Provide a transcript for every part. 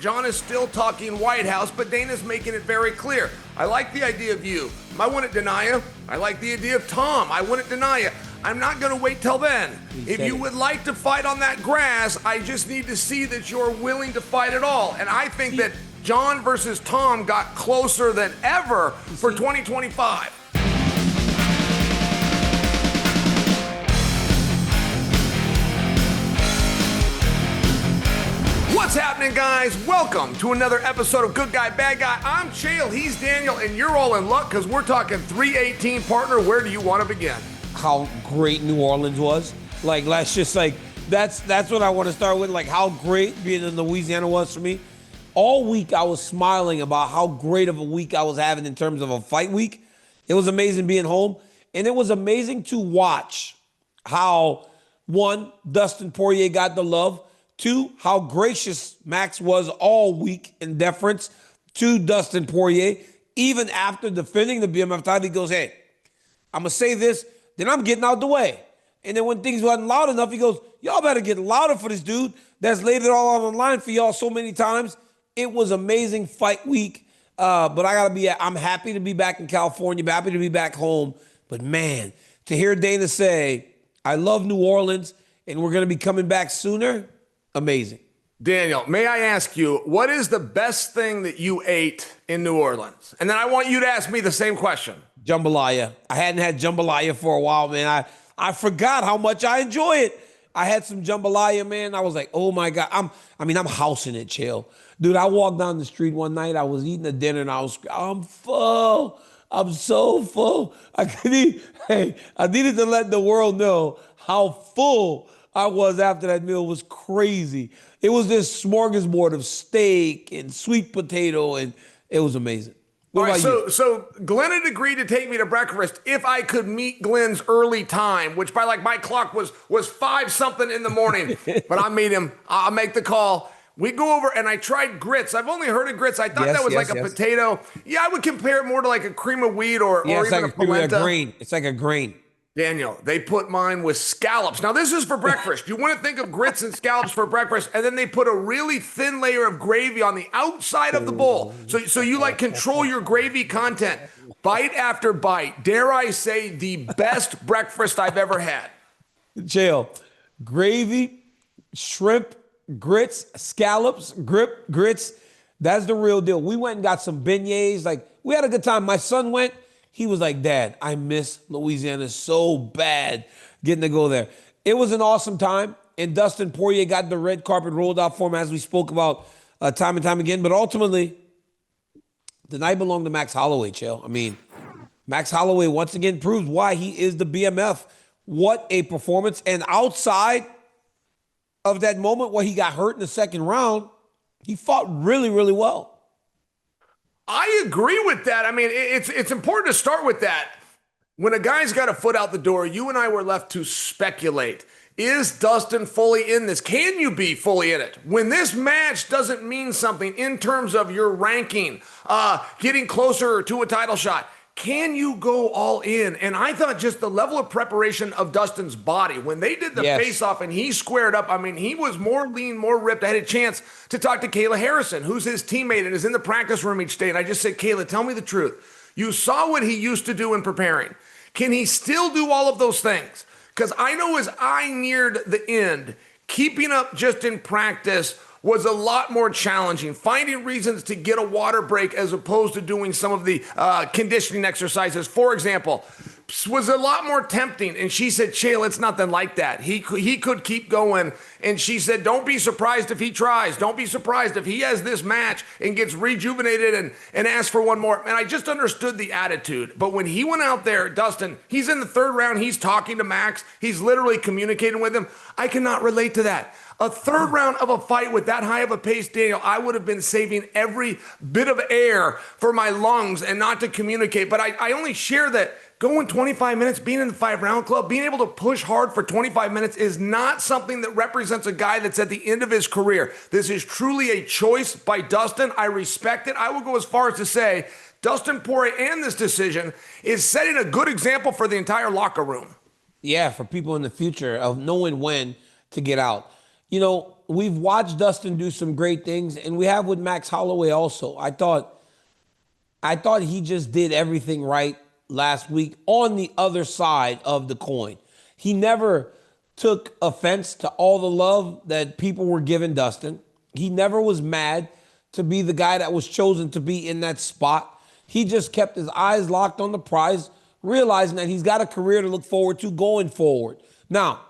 Jon is still talking White House, but Dana's making it very clear. I like the idea of you. I wouldn't deny you. I like the idea of Tom. I wouldn't deny you. I'm not going to wait till then. If you would like to fight on that grass, I just need to see that you're willing to fight at all. And I think that Jon versus Tom got closer than ever for 2025. What's happening, guys? Welcome to another episode of Good Guy, Bad Guy. I'm Chael, he's Daniel, and you're all in luck because we're talking 318, partner. Where do you want to begin? How great New Orleans was. That's what I want to start with, like how great being in Louisiana was for me. All week I was smiling about how great of a week I was having in terms of a fight week. It was amazing being home, and it was amazing to watch how, one, Dustin Poirier got the love. Two, how gracious Max was all week in deference to Dustin Poirier. Even after defending the BMF title, he goes, hey, I'm going to say this, then I'm getting out the way. And then when things wasn't loud enough, he goes, y'all better get louder for this dude that's laid it all on the line for y'all so many times. It was amazing fight week. But I'm happy to be back in California, happy to be back home. But man, to hear Dana say, I love New Orleans and we're going to be coming back sooner, amazing. Daniel, may I ask you, what is the best thing that you ate in New Orleans? And then I want you to ask me the same question. Jambalaya. I hadn't had jambalaya for a while, man. I forgot how much I enjoy it. I had some jambalaya, man. I was like, oh my God. I'm housing it, Chael. Dude, I walked down the street one night. I was eating a dinner and I'm full. I'm so full. I needed to let the world know how full I was after that meal. It was crazy. It was this smorgasbord of steak and sweet potato, and it was amazing. All right, so Glenn had agreed to take me to breakfast if I could meet Glenn's early time, which by my clock was 5-something in the morning. But I meet him. I'll make the call. We go over, and I tried grits. I've only heard of grits. I thought that was like a potato. Yeah, I would compare it more to like a cream of wheat or even a polenta. It's like a grain. Daniel, they put mine with scallops. Now, this is for breakfast. You wouldn't think of grits and scallops for breakfast. And then they put a really thin layer of gravy on the outside of the bowl. So you control your gravy content. Bite after bite. Dare I say the best breakfast I've ever had. Chael, gravy, shrimp, grits, scallops, grits. That's the real deal. We went and got some beignets. We had a good time. My son went. He was like, Dad, I miss Louisiana so bad getting to go there. It was an awesome time, and Dustin Poirier got the red carpet rolled out for him, as we spoke about time and time again. But ultimately, the night belonged to Max Holloway, Chael. Max Holloway once again proved why he is the BMF. What a performance. And outside of that moment where he got hurt in the second round, he fought really, really well. I agree with that. It's important to start with that. When a guy's got a foot out the door, you and I were left to speculate. Is Dustin fully in this? Can you be fully in it? When this match doesn't mean something in terms of your ranking, getting closer to a title shot, can you go all in? And I thought just the level of preparation of Dustin's body, when they did the face-off and he squared up, he was more lean, more ripped. I had a chance to talk to Kayla Harrison, who's his teammate and is in the practice room each day. And I just said, Kayla, tell me the truth. You saw what he used to do in preparing. Can he still do all of those things? Because I know as I neared the end, keeping up just in practice was a lot more challenging. Finding reasons to get a water break as opposed to doing some of the conditioning exercises, for example, was a lot more tempting. And she said, Chael, it's nothing like that. He could keep going. And she said, don't be surprised if he tries. Don't be surprised if he has this match and gets rejuvenated and asks for one more. And I just understood the attitude. But when he went out there, Dustin, he's in the third round. He's talking to Max. He's literally communicating with him. I cannot relate to that. A third round of a fight with that high of a pace, Daniel, I would have been saving every bit of air for my lungs and not to communicate. But I only share that going 25 minutes, being in the 5-round club, being able to push hard for 25 minutes is not something that represents a guy that's at the end of his career. This is truly a choice by Dustin. I respect it. I will go as far as to say Dustin Poirier and this decision is setting a good example for the entire locker room. Yeah, for people in the future of knowing when to get out. You know, we've watched Dustin do some great things, and we have with Max Holloway also. I thought he just did everything right last week on the other side of the coin. He never took offense to all the love that people were giving Dustin. He never was mad to be the guy that was chosen to be in that spot. He just kept his eyes locked on the prize, realizing that he's got a career to look forward to going forward. Now,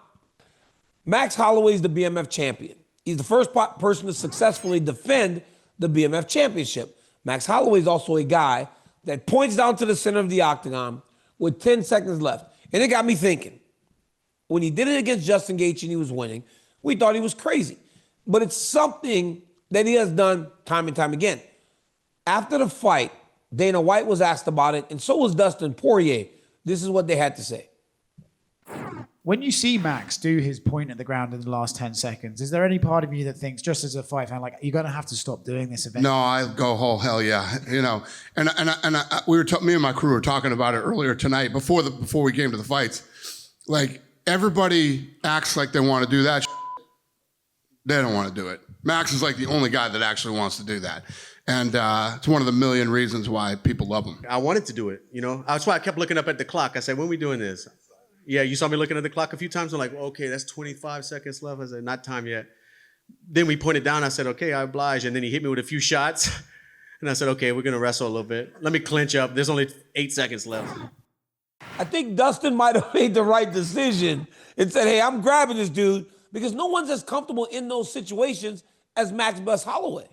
Max Holloway's the BMF champion. He's the first person to successfully defend the BMF championship. Max Holloway is also a guy that points down to the center of the octagon with 10 seconds left. And it got me thinking. When he did it against Justin Gaethje and he was winning, we thought he was crazy. But it's something that he has done time and time again. After the fight, Dana White was asked about it, and so was Dustin Poirier. This is what they had to say. When you see Max do his point at the ground in the last 10 seconds, is there any part of you that thinks, just as a fight fan, like, you're going to have to stop doing this eventually? No, I go, oh, hell yeah. You know, me and my crew were talking about it earlier tonight before we came to the fights. Like, everybody acts like they want to do that. They don't want to do it. Max is like the only guy that actually wants to do that. And it's one of the million reasons why people love him. I wanted to do it, you know. That's why I kept looking up at the clock. I said, when are we doing this? Yeah, you saw me looking at the clock a few times. I'm like, well, okay, that's 25 seconds left. I said, not time yet. Then we pointed down. I said, okay, I oblige. And then he hit me with a few shots. And I said, okay, we're going to wrestle a little bit. Let me clinch up. There's only 8 seconds left. I think Dustin might have made the right decision and said, hey, I'm grabbing this dude because no one's as comfortable in those situations as Max Holloway.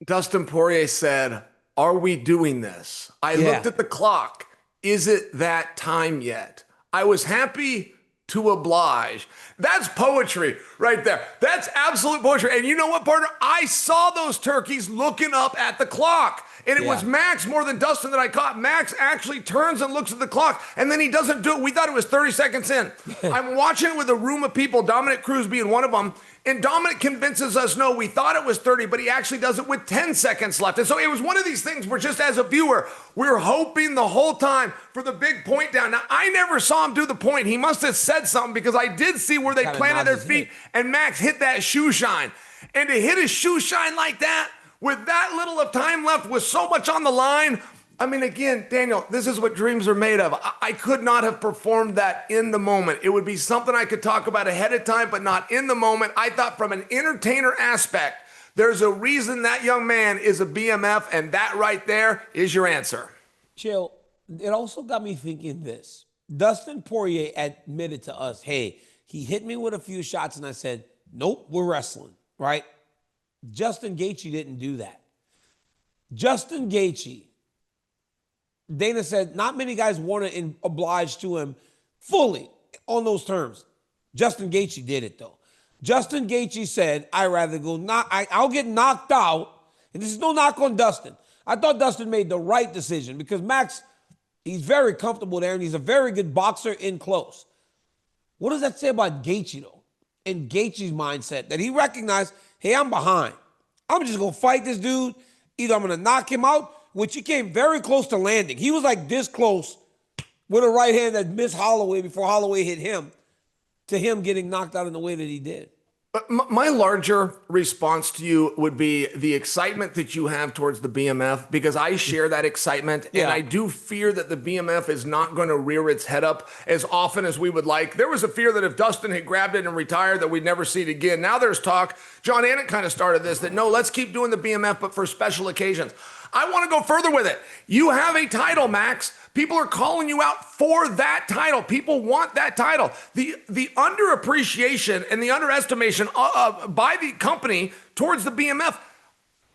Dustin Poirier said, are we doing this? I looked at the clock. Is it that time yet? I was happy to oblige. That's poetry right there. That's absolute poetry. And you know what, partner? I saw those turkeys looking up at the clock. And it was Max more than Dustin that I caught. Max actually turns and looks at the clock, and then he doesn't do it. We thought it was 30 seconds in. I'm watching it with a room of people, Dominic Cruz being one of them, and Dominic convinces us, no, we thought it was 30, but he actually does it with 10 seconds left. And so it was one of these things where just as a viewer, we're hoping the whole time for the big point down. Now, I never saw him do the point. He must have said something because I did see where they planted their feet, and Max hit that shoe shine. And to hit his shoe shine like that, with that little of time left, with so much on the line, I mean, again, Daniel, this is what dreams are made of. I could not have performed that in the moment. It would be something I could talk about ahead of time, but not in the moment. I thought from an entertainer aspect, there's a reason that young man is a BMF, and that right there is your answer. Chael, it also got me thinking this. Dustin Poirier admitted to us, hey, he hit me with a few shots, and I said, nope, we're wrestling, right? Justin Gaethje didn't do that. Justin Gaethje, Dana said not many guys want to oblige to him fully on those terms. Justin Gaethje did it, though. Justin Gaethje said, I'd rather go I'll get knocked out. And this is no knock on Dustin. I thought Dustin made the right decision because Max, he's very comfortable there, and he's a very good boxer in close. What does that say about Gaethje, though? In Gaethje's mindset, that he recognized, hey, I'm behind. I'm just going to fight this dude. Either I'm going to knock him out, which he came very close to landing. He was like this close with a right hand that missed Holloway before Holloway hit him, to him getting knocked out in the way that he did. But my larger response to you would be the excitement that you have towards the BMF, because I share that excitement, and I do fear that the BMF is not going to rear its head up as often as we would like. There was a fear that if Dustin had grabbed it and retired, that we'd never see it again. Now there's talk. John Anik kind of started this, that no, let's keep doing the BMF, but for special occasions. I want to go further with it. You have a title, Max. People are calling you out for that title. People want that title. The underappreciation and the underestimation by the company towards the BMF,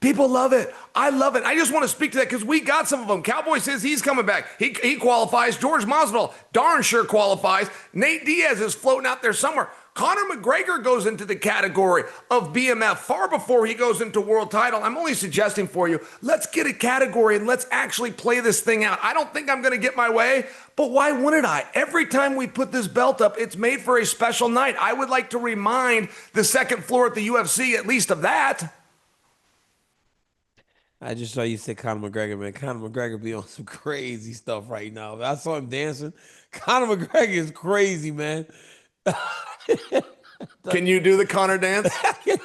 people love it. I love it. I just want to speak to that because we got some of them. Cowboy says he's coming back. He qualifies. George Masvidal darn sure qualifies. Nate Diaz is floating out there somewhere. Conor McGregor goes into the category of BMF far before he goes into world title. I'm only suggesting for you, let's get a category and let's actually play this thing out. I don't think I'm going to get my way, but why wouldn't I? Every time we put this belt up, it's made for a special night. I would like to remind the second floor at the UFC at least of that. I just saw you say Conor McGregor, man. Conor McGregor be on some crazy stuff right now. I saw him dancing. Conor McGregor is crazy, man. Can you do the Conor dance?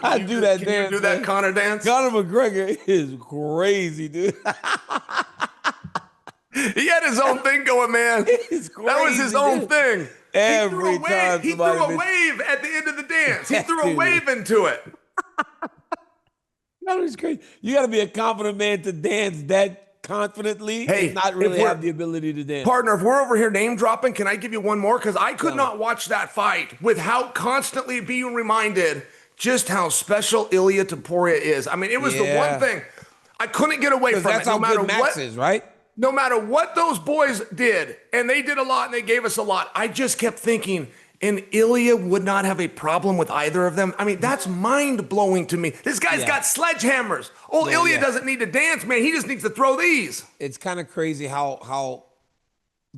I do that Can dance. you do that man. Conor dance? Conor McGregor is crazy, dude. He had his own thing going, man. It's crazy. That was his own dude. thing. Every time He somebody threw a been- wave at the end of the dance. He threw a Dude. wave into it. That was crazy. You got to be a confident man to dance that confidently Hey, and not if really we're- have the ability to dance. Partner, if we're over here name dropping, can I give you one more? Because I could not watch that fight without constantly being reminded just how special Ilia Topuria is. I mean, it was the Yeah. one thing I couldn't get away from. That's it. how No matter good Max what, is, right? no matter what those boys did, and they did a lot and they gave us a lot, I just kept thinking, and Ilia would not have a problem with either of them. I mean, that's mind-blowing to me. This guy's Yeah. got sledgehammers. Old No, Ilia yeah. doesn't need to dance, man. He just needs to throw these. It's kind of crazy how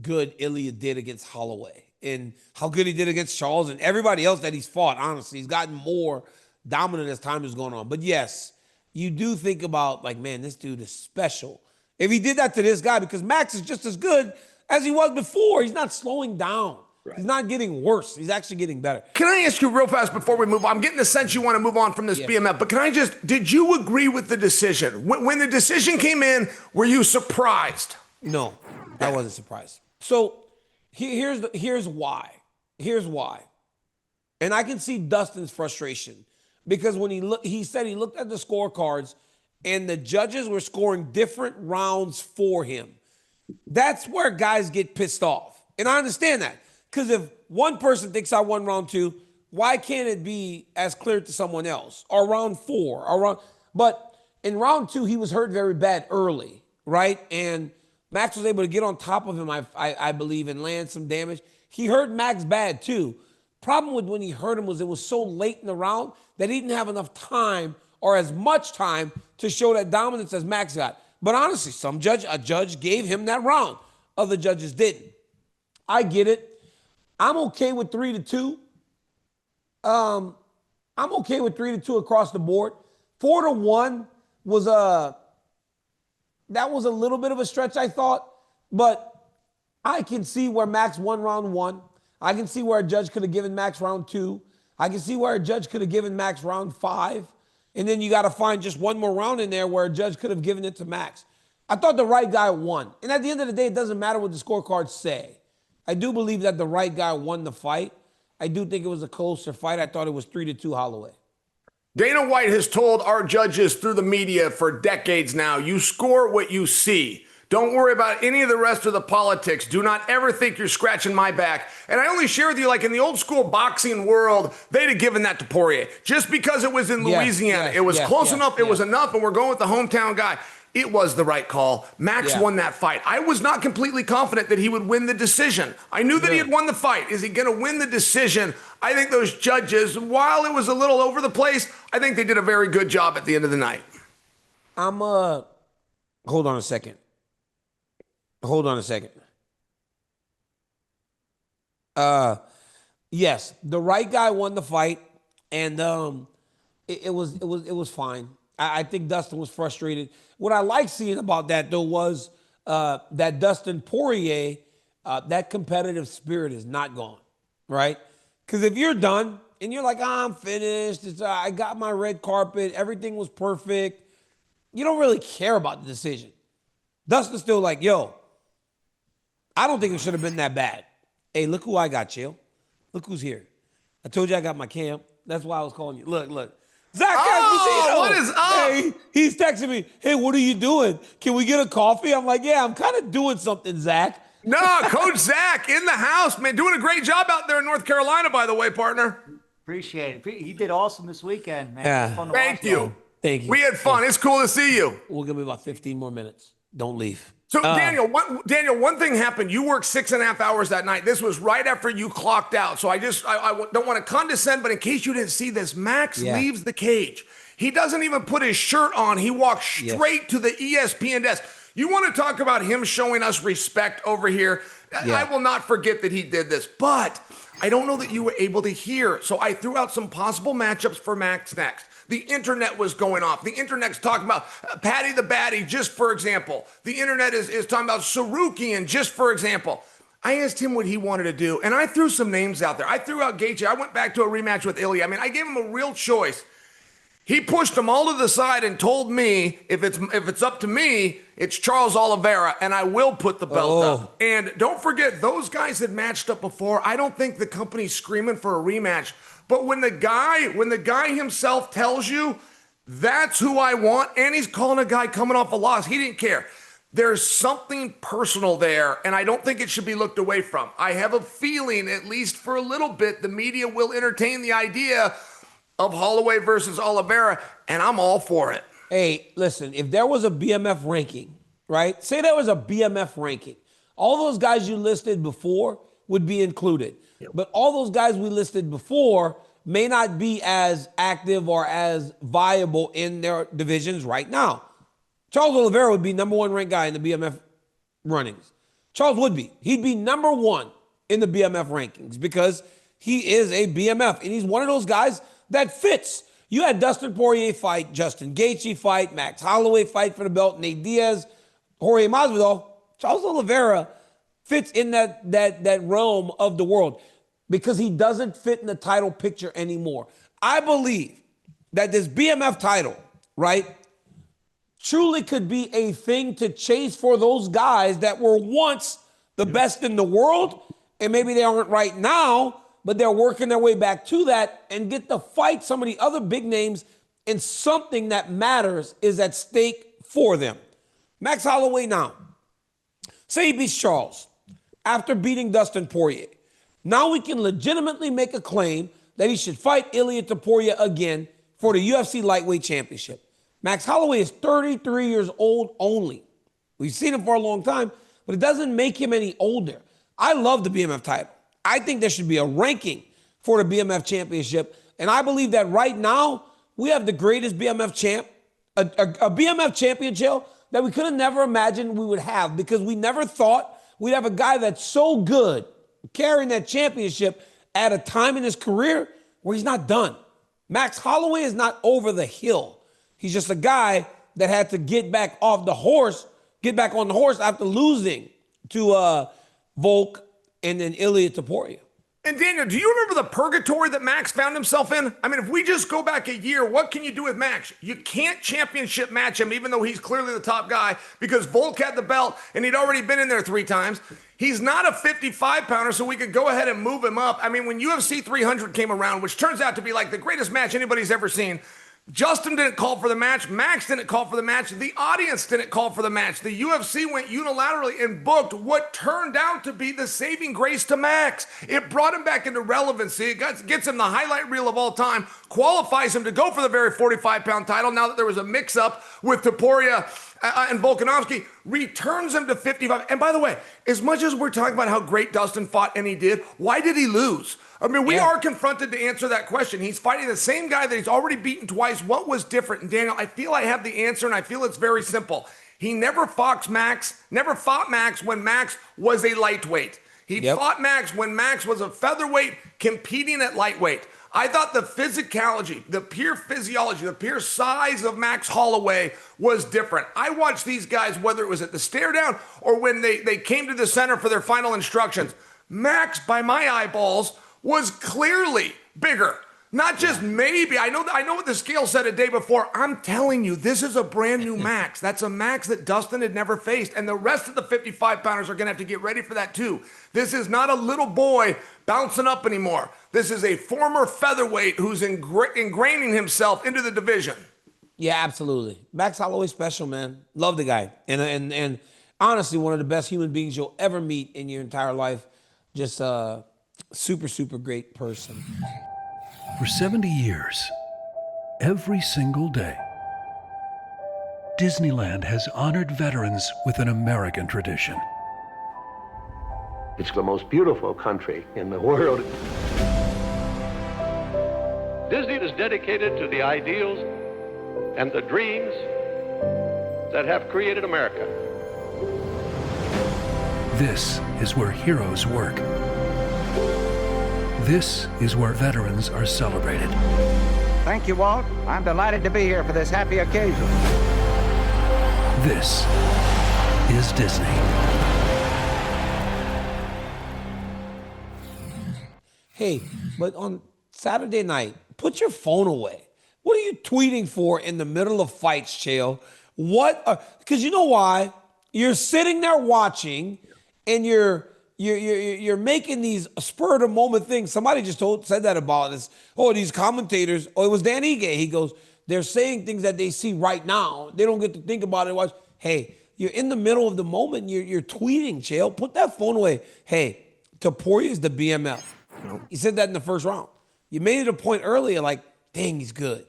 good Ilya did against Holloway and how good he did against Charles and everybody else that he's fought. Honestly, he's gotten more dominant as time has gone on. But yes, you do think about like, man, this dude is special. If he did that to this guy, because Max is just as good as he was before. He's not slowing down. Right. He's not getting worse. He's actually getting better. Can I ask you real fast before we move on? I'm getting the sense you want to move on from this BMF, but did you agree with the decision? When the decision came in, were you surprised? No, I wasn't surprised. So here's why. Here's why. And I can see Dustin's frustration because when he said he looked at the scorecards and the judges were scoring different rounds for him. That's where guys get pissed off. And I understand that. Because if one person thinks I won round 2, why can't it be as clear to someone else? Or round 4, but in round 2, he was hurt very bad early, right? And Max was able to get on top of him, I believe, and land some damage. He hurt Max bad too. Problem with when he hurt him was it was so late in the round that he didn't have enough time or as much time to show that dominance as Max got. But honestly, a judge gave him that round. Other judges didn't. I get it. I'm okay with 3-2. I'm okay with 3-2 across the board. 4-1 was a little bit of a stretch, I thought, but I can see where Max won round 1. I can see where a judge could have given Max round 2. I can see where a judge could have given Max round 5. And then you got to find just one more round in there where a judge could have given it to Max. I thought the right guy won. And at the end of the day, it doesn't matter what the scorecards say. I do believe that the right guy won the fight. I do think it was a closer fight. I thought it was 3-2 Holloway. Dana White has told our judges through the media for decades now, you score what you see. Don't worry about any of the rest of the politics. Do not ever think you're scratching my back. And I only share with you, like in the old school boxing world, they'd have given that to Poirier. Just because it was in Louisiana. It was close enough. It was enough. And we're going with the hometown guy. It was the right call. Max won that fight. I was not completely confident that he would win the decision. I knew that he had won the fight. Is he going to win the decision? I think those judges, while it was a little over the place, I think they did a very good job at the end of the night. Hold on a second. Yes, the right guy won the fight, and it was fine. I think Dustin was frustrated. What I like seeing about that though was that Dustin Poirier, that competitive spirit is not gone, right? Because if you're done and you're like, I'm finished, I got my red carpet, everything was perfect, you don't really care about the decision. Dustin's still like, yo, I don't think it should have been that bad. Hey, look who I got, Chael. Look who's here. I told you I got my camp. That's why I was calling you. Look. Zach Esposito. What is up? Hey, he's texting me, hey, what are you doing? Can we get a coffee? I'm like, yeah, I'm kind of doing something, Zach. No, Coach Zach in the house, man. Doing a great job out there in North Carolina, by the way, partner. Appreciate it. He did awesome this weekend, man. Yeah. It was fun to Thank watch you. him. Thank you. We had fun. It's cool to see you. We'll give me about 15 more minutes. Don't leave. So, Daniel, one thing happened. You worked 6.5 hours that night. This was right after you clocked out. So I don't want to condescend, but in case you didn't see this, Max leaves the cage. He doesn't even put his shirt on. He walks straight to the ESPN desk. You want to talk about him showing us respect over here? I will not forget that he did this, but I don't know that you were able to hear. So I threw out some possible matchups for Max next. The internet was going off. The internet's talking about Patty the Batty, just for example. The internet is talking about Sarukian, just for example. I asked him what he wanted to do, and I threw some names out there. I threw out Gaethje. I went back to a rematch with Ilya. I mean, I gave him a real choice. He pushed them all to the side and told me, if it's up to me, it's Charles Oliveira, and I will put the belt up. And don't forget, those guys had matched up before. I don't think the company's screaming for a rematch. But when the guy himself tells you, that's who I want, and he's calling a guy coming off a loss, he didn't care. There's something personal there, and I don't think it should be looked away from. I have a feeling, at least for a little bit, the media will entertain the idea of Holloway versus Oliveira, and I'm all for it. Hey, listen, if there was a BMF ranking, right? Say there was a BMF ranking. All those guys you listed before would be included. Yep. But all those guys we listed before may not be as active or as viable in their divisions right now. Charles Oliveira would be number one ranked guy in the BMF runnings. Charles would be. He'd be number one in the BMF rankings because he is a BMF, and he's one of those guys that fits. You had Dustin Poirier fight, Justin Gaethje fight, Max Holloway fight for the belt, Nate Diaz, Jorge Masvidal. Charles Oliveira fits in that realm of the world because he doesn't fit in the title picture anymore. I believe that this BMF title, right, truly could be a thing to chase for those guys that were once the best in the world, and maybe they aren't right now, but they're working their way back to that and get to fight some of the other big names, and something that matters is at stake for them. Max Holloway now. Say he beats Charles after beating Dustin Poirier. Now we can legitimately make a claim that he should fight Ilya Topuria again for the UFC Lightweight Championship. Max Holloway is 33 years old only. We've seen him for a long time, but it doesn't make him any older. I love the BMF title. I think there should be a ranking for the BMF championship. And I believe that right now, we have the greatest BMF champ, a BMF championship that we could have never imagined we would have, because we never thought we'd have a guy that's so good carrying that championship at a time in his career where he's not done. Max Holloway is not over the hill. He's just a guy that had to get back on the horse after losing to Volk and then Ilya Topuria. And Daniel, do you remember the purgatory that Max found himself in? I mean, if we just go back a year, what can you do with Max? You can't championship match him, even though he's clearly the top guy, because Volk had the belt and he'd already been in there 3 times. He's not a 55-pounder, so we could go ahead and move him up. I mean, when UFC 300 came around, which turns out to be like the greatest match anybody's ever seen, Justin didn't call for the match. Max didn't call for the match. The audience didn't call for the match. The UFC went unilaterally and booked what turned out to be the saving grace to Max. It brought him back into relevancy. It gets him the highlight reel of all time, qualifies him to go for the very 45-pound title now that there was a mix-up with Topuria and Volkanovski, returns him to 55. And by the way, as much as we're talking about how great Dustin fought, and he did, why did he lose? I mean, we are confronted to answer that question. He's fighting the same guy that he's already beaten twice. What was different? And Daniel, I feel I have the answer, and I feel it's very simple. He never fought Max when Max was a lightweight. He fought Max when Max was a featherweight competing at lightweight. I thought the physicality, the pure physiology, the pure size of Max Holloway was different. I watched these guys, whether it was at the stare down or when they came to the center for their final instructions. Max, by my eyeballs, was clearly bigger. Not just maybe. I know what the scale said a day before. I'm telling you, this is a brand new Max. That's a Max that Dustin had never faced. And the rest of the 55-pounders are going to have to get ready for that too. This is not a little boy bouncing up anymore. This is a former featherweight who's ingraining himself into the division. Yeah, absolutely. Max Holloway special, man. Love the guy. And honestly, one of the best human beings you'll ever meet in your entire life. Just a super, super great person. For 70 years, every single day, Disneyland has honored veterans with an American tradition. It's the most beautiful country in the world. Disney is dedicated to the ideals and the dreams that have created America. This is where heroes work. This is where veterans are celebrated. Thank you, Walt. I'm delighted to be here for this happy occasion. This is Disney. okay, but on Saturday night, put your phone away. What are you tweeting for in the middle of fights, Chael? Because you know why? You're sitting there watching, and you're making these spur of the moment things. Somebody just said that about this. Oh, these commentators. Oh, it was Dan Ige. He goes, they're saying things that they see right now. They don't get to think about it. Hey, you're in the middle of the moment. You're tweeting, Chael. Put that phone away. Hey, Poirier is the BMF. He said that in the first round. You made it a point earlier, like, dang, he's good.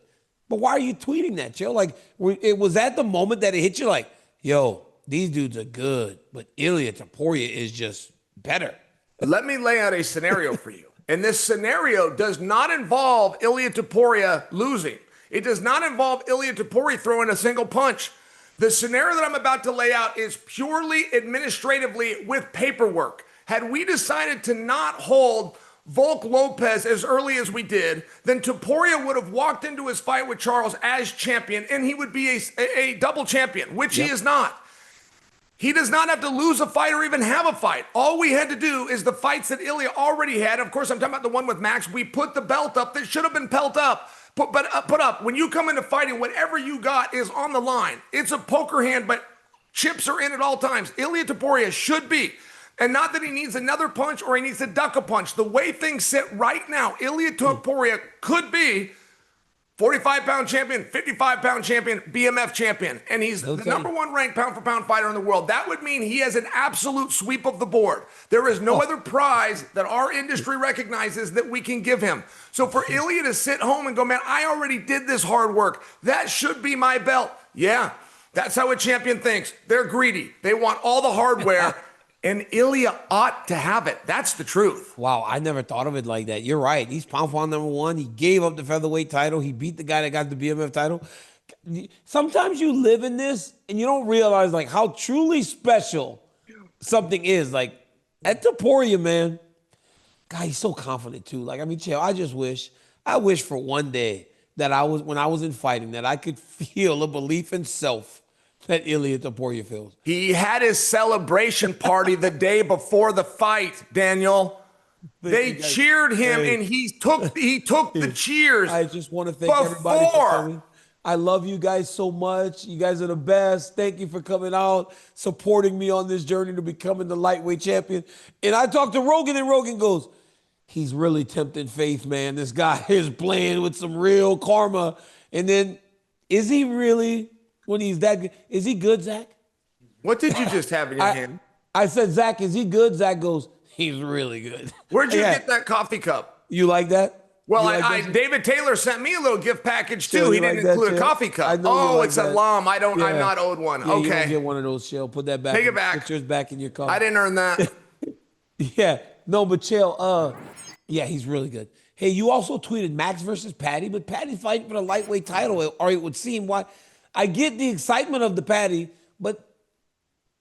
But why are you tweeting that, Chael? Like, it was at the moment that it hit you, like, yo, these dudes are good, but Ilia Poirier is just better. Let me lay out a scenario for you. And this scenario does not involve Ilia Poirier losing. It does not involve Ilia Poirier throwing a single punch. The scenario that I'm about to lay out is purely administratively with paperwork. Had we decided to not hold Volk Lopez as early as we did, then Poirier would have walked into his fight with Charles as champion, and he would be a double champion, which he is not. He does not have to lose a fight or even have a fight. All we had to do is the fights that Ilia already had. Of course, I'm talking about the one with Max. We put the belt up that should have been put up. When you come into fighting, whatever you got is on the line. It's a poker hand, but chips are in at all times. Ilia Poirier should be. And not that he needs another punch or he needs to duck a punch. The way things sit right now, Ilia Poirier could be 45-pound champion, 55-pound champion, BMF champion. And he's the number one ranked pound-for-pound fighter in the world. That would mean he has an absolute sweep of the board. There is no other prize that our industry recognizes that we can give him. So for Ilia to sit home and go, man, I already did this hard work. That should be my belt. Yeah, that's how a champion thinks. They're greedy. They want all the hardware. And Ilia ought to have it. That's the truth. Wow, I never thought of it like that. You're right. He's pound for pound number one. He gave up the featherweight title. He beat the guy that got the BMF title. Sometimes you live in this and you don't realize like how truly special something is. Like at Poirier, man, God, he's so confident too. Like, I mean, Chael, I wish for one day that when I was in fighting, that I could feel a belief in self that Ilia Poirier feels. He had his celebration party the day before the fight, Daniel. They cheered him, and he took the cheers. I just want to thank everybody for coming. I love you guys so much. You guys are the best. Thank you for coming out, supporting me on this journey to becoming the lightweight champion. And I talked to Rogan, and Rogan goes, he's really tempting faith, man. This guy is playing with some real karma. And then, is he really... When he's that good, is he good, Zach? What did you just have in your hand? I said, Zach, is he good? Zach goes, he's really good. Where'd you get that coffee cup? You like that? Well, David Taylor sent me a little gift package too. He didn't include a coffee cup. Oh, it's a lum. I'm not owed one. Yeah, okay. You don't get one of those, Chael. Put that back. Take it back. Put yours back in your cup. I didn't earn that. Yeah. No, but Chael, yeah, he's really good. Hey, you also tweeted Max versus Patty, but Patty's fighting for the lightweight title, or it would seem. Why? I get the excitement of the Patty, but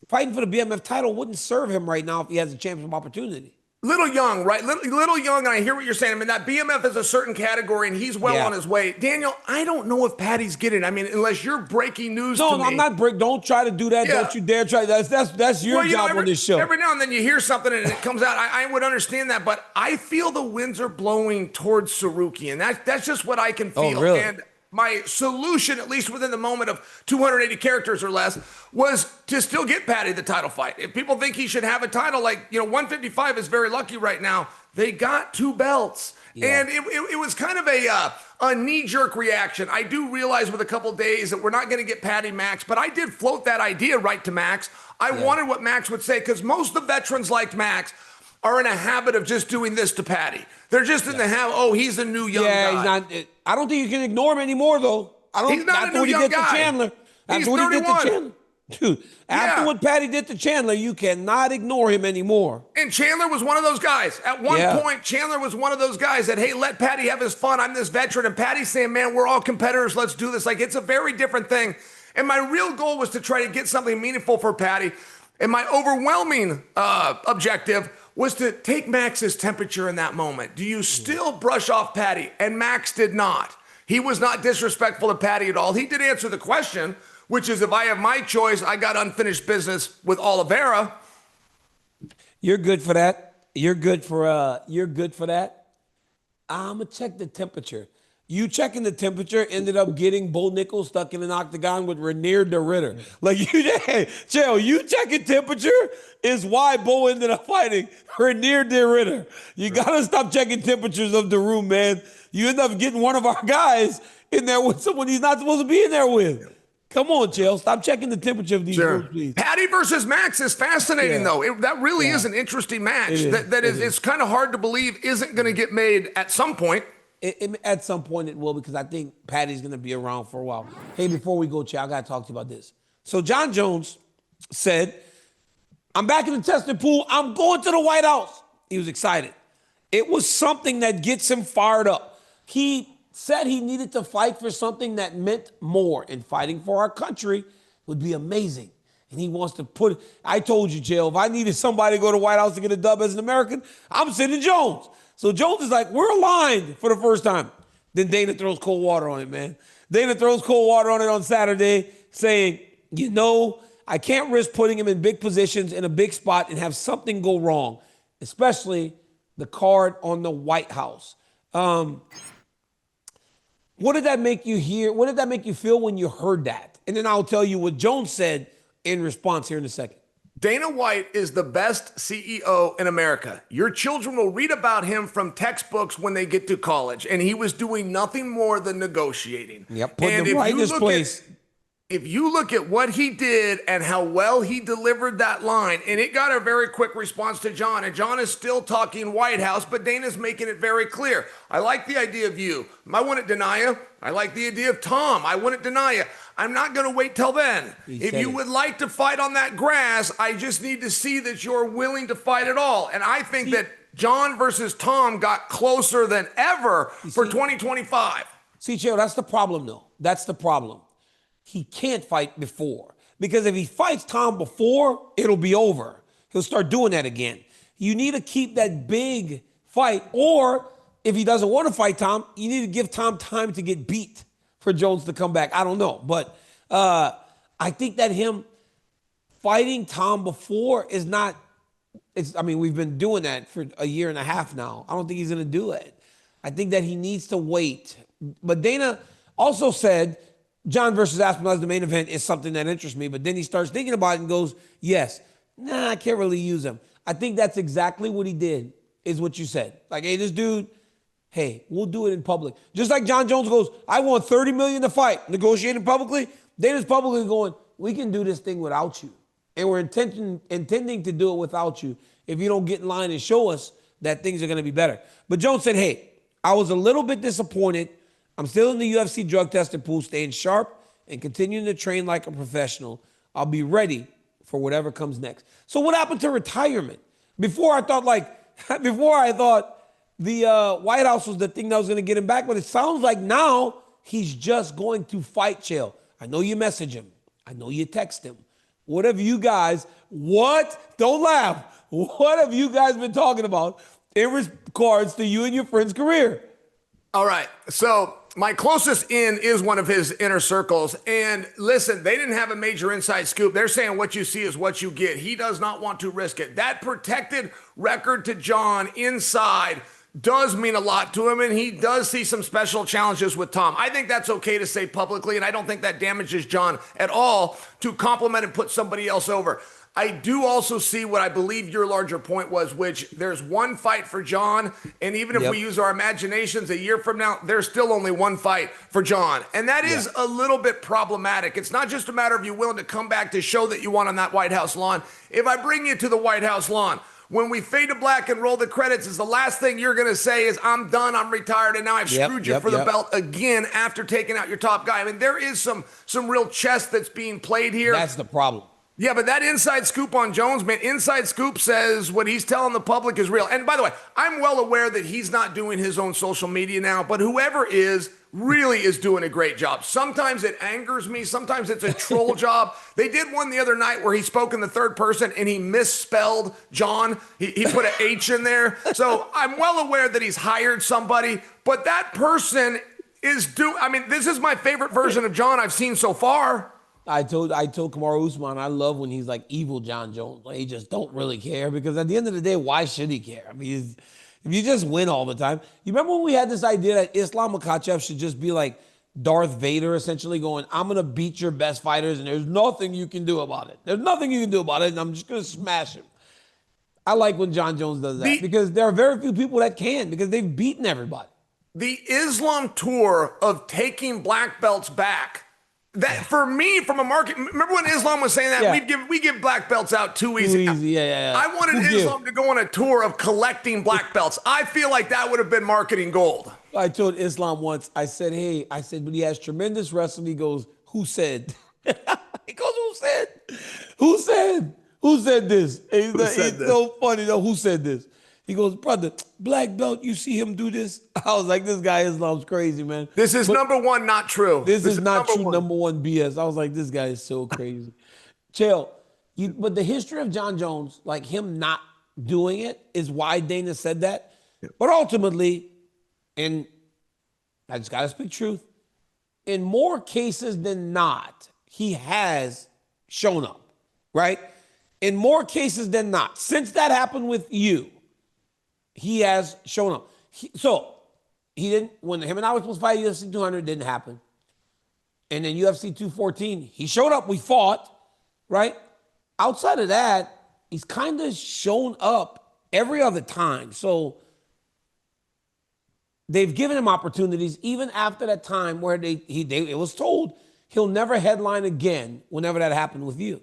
fighting for the BMF title wouldn't serve him right now if he has a championship opportunity. Little young, right? Little young, and I hear what you're saying. I mean, that BMF is a certain category, and he's well on his way. Daniel, I don't know if Patty's getting it. I mean, unless you're breaking news to me. No, I'm not breaking. Don't try to do that. Yeah. Don't you dare try. That's your job on this show. Every now and then you hear something and it comes out. I would understand that, but I feel the winds are blowing towards Saruki, and that's just what I can feel. Oh, really? And my solution, at least within the moment of 280 characters or less, was to still get Patty the title fight. If people think he should have a title, 155 is very lucky right now. They got two belts. Yeah. And it was kind of a knee-jerk reaction. I do realize with a couple days that we're not going to get Patty Max, but I did float that idea right to Max. I wanted what Max would say, because most of the veterans like Max are in a habit of just doing this to Patty. They're just in the habit, he's a new young guy. He's not. I don't think you can ignore him anymore, though. He's not a new young guy. Chandler. He's 31. Dude, after what Patty did to Chandler, you cannot ignore him anymore. And Chandler was one of those guys. At one point, Chandler was one of those guys that, hey, let Patty have his fun. I'm this veteran. And Patty's saying, man, we're all competitors. Let's do this. Like, it's a very different thing. And my real goal was to try to get something meaningful for Patty. And my overwhelming objective was to take Max's temperature in that moment. Do you still brush off Patty? And Max did not. He was not disrespectful to Patty at all. He did answer the question, which is, if I have my choice, I got unfinished business with Oliveira. You're good for that. You're good for that. I'm going to check the temperature. You checking the temperature ended up getting Bo Nichols stuck in an octagon with Renier de Ritter. Like, hey, Chael, you checking temperature is why Bo ended up fighting Renier de Ritter. You got to stop checking temperatures of the room, man. You end up getting one of our guys in there with someone he's not supposed to be in there with. Come on, Chael. Stop checking the temperature of these groups, please. Patty versus Max is fascinating, though. That really is an interesting match. It's kind of hard to believe isn't going to get made at some point. At some point it will, because I think Patty's going to be around for a while. Hey, before we go, Chael, I got to talk to you about this. So Jon Jones said, I'm back in the testing pool. I'm going to the White House. He was excited. It was something that gets him fired up. He said he needed to fight for something that meant more, and fighting for our country would be amazing. And he wants to put, I told you, Chael, if I needed somebody to go to the White House to get a dub as an American, I'm sending Jones. So Jones is like, we're aligned for the first time. Then Dana throws cold water on it, man. Dana throws cold water on it on Saturday, saying, I can't risk putting him in big positions in a big spot and have something go wrong, especially the card on the White House. What did that make you hear? What did that make you feel when you heard that? And then I'll tell you what Jones said in response here in a second. Dana White is the best CEO in America. Your children will read about him from textbooks when they get to college, and he was doing nothing more than negotiating. Yep, put them right in his place. If you look at what he did and how well he delivered that line, and it got a very quick response to Jon, and Jon is still talking White House, but Dana's making it very clear. I like the idea of you. I wouldn't deny you. I like the idea of Tom. I wouldn't deny you. I'm not going to wait till then. If you would like to fight on that grass, I just need to see that you're willing to fight at all. And I think that Jon versus Tom got closer than ever for 2025. See, Chael, that's the problem, though. That's the problem. He can't fight before. Because if he fights Tom before, it'll be over. He'll start doing that again. You need to keep that big fight. Or if he doesn't want to fight Tom, you need to give Tom time to get beat for Jones to come back. I don't know. But I think that him fighting Tom before is not, we've been doing that for a year and a half now. I don't think he's going to do it. I think that he needs to wait. But Dana also said, Jon versus Aspinall as the main event is something that interests me. But then he starts thinking about it and goes, yes, I can't really use him. I think that's exactly what he did, is what you said. Like, hey, this dude, we'll do it in public. Just like Jon Jones goes, I want $30 million to fight, negotiating publicly. Dana's publicly going, we can do this thing without you. And we're intending to do it without you if you don't get in line and show us that things are going to be better. But Jones said, hey, I was a little bit disappointed. I'm still in the UFC drug testing pool, staying sharp and continuing to train like a professional. I'll be ready for whatever comes next. So what happened to retirement? Before I thought the White House was the thing that was going to get him back, but it sounds like now he's just going to fight Chael. I know you message him. I know you text him. What have you guys, don't laugh. What have you guys been talking about in regards to you and your friend's career? All right, so my closest in is one of his inner circles. And listen, they didn't have a major inside scoop. They're saying what you see is what you get. He does not want to risk it. That protected record to Jon inside does mean a lot to him, and he does see some special challenges with Tom. I think that's okay to say publicly, and I don't think that damages Jon at all to compliment and put somebody else over. I do also see what I believe your larger point was, which there's one fight for Jon, and even if we use our imaginations a year from now, there's still only one fight for Jon. And that is a little bit problematic. It's not just a matter of you willing to come back to show that you won on that White House lawn. If I bring you to the White House lawn, when we fade to black and roll the credits, is the last thing you're going to say is, I'm done, I'm retired, and now I've screwed you for the belt again after taking out your top guy. I mean, there is some real chess that's being played here. That's the problem. Yeah, but that inside scoop on Jones, man, inside scoop says what he's telling the public is real. And by the way, I'm well aware that he's not doing his own social media now, but whoever is really is doing a great job. Sometimes it angers me. Sometimes it's a troll job. They did one the other night where he spoke in the third person and he misspelled Jon. He put an H in there. So I'm well aware that he's hired somebody, but that person is this is my favorite version of Jon I've seen so far. I told Kamaru Usman, I love when he's like evil Jon Jones. Like, he just don't really care, because at the end of the day, why should he care? I mean, If you just win all the time. You remember when we had this idea that Islam Makhachev should just be like Darth Vader, essentially going, I'm going to beat your best fighters and there's nothing you can do about it. There's nothing you can do about it and I'm just going to smash him. I like when Jon Jones does that because there are very few people that can because they've beaten everybody. The Islam tour of taking black belts back. That for me, from a market, remember when Islam was saying that we give black belts out too easy. Yeah. I wanted Islam to go on a tour of collecting black belts. I feel like that would have been marketing gold. I told Islam once, I said, but he has tremendous wrestling. He goes, who said? He goes, who said? Who said? Who said this? It's so funny though. Who said this? He goes, brother, black belt, you see him do this? I was like, this guy Islam's crazy, man. This is number one, not true. This is not true, number one BS. I was like, this guy is so crazy. Chael, but the history of Jon Jones, like him not doing it, is why Dana said that. Yeah. But ultimately, and I just got to speak truth, in more cases than not, he has shown up, right? In more cases than not. Since that happened with you, he has shown up. So he didn't, when him and I were supposed to fight UFC 200, it didn't happen. And then UFC 214, he showed up, we fought, right? Outside of that, he's kind of shown up every other time. So they've given him opportunities even after that time where it was told he'll never headline again whenever that happened with you.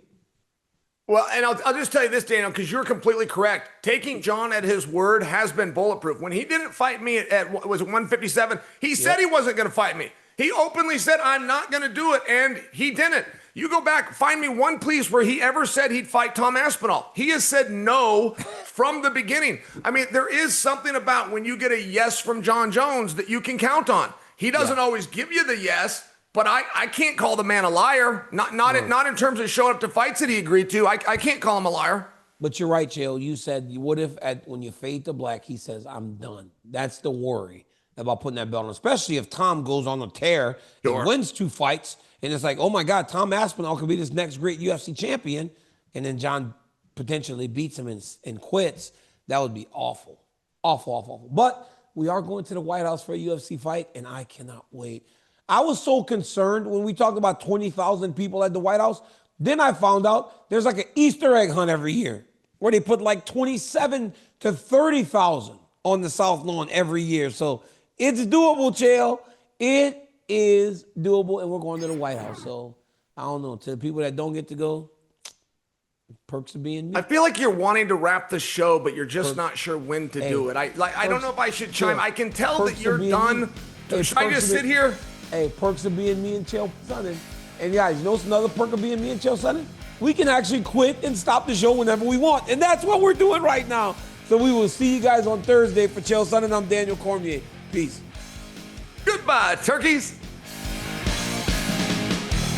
Well, and I'll just tell you this, Daniel, because you're completely correct. Taking Jon at his word has been bulletproof. When he didn't fight me at was it 157, he said he wasn't going to fight me. He openly said, I'm not going to do it, and he didn't. You go back, find me one place where he ever said he'd fight Tom Aspinall. He has said no from the beginning. I mean, there is something about when you get a yes from Jon Jones that you can count on. He doesn't always give you the yes, but I can't call the man a liar. Not in terms of showing up to fights that he agreed to. I can't call him a liar. But you're right, Chael. You said, what if when you fade to black, he says, I'm done. That's the worry about putting that belt on, especially if Tom goes on a tear and wins 2 fights. And it's like, oh my God, Tom Aspinall could be this next great UFC champion. And then Jon potentially beats him and quits. That would be awful. Awful. But we are going to the White House for a UFC fight, and I cannot wait. I was so concerned when we talked about 20,000 people at the White House. Then I found out there's like an Easter egg hunt every year where they put like 27 to 30,000 on the South Lawn every year. So it's doable, Chael. It is doable, and we're going to the White House. So I don't know. To the people that don't get to go, perks of being me. I feel like you're wanting to wrap the show, but you're just not sure when to do it. I don't know if I should chime. I can tell that you're done. Should I just sit here? Hey, perks of being me and Chael Sonnen. And guys, you know what's another perk of being me and Chael Sonnen? We can actually quit and stop the show whenever we want. And that's what we're doing right now. So we will see you guys on Thursday for Chael Sonnen. I'm Daniel Cormier. Peace. Goodbye, turkeys.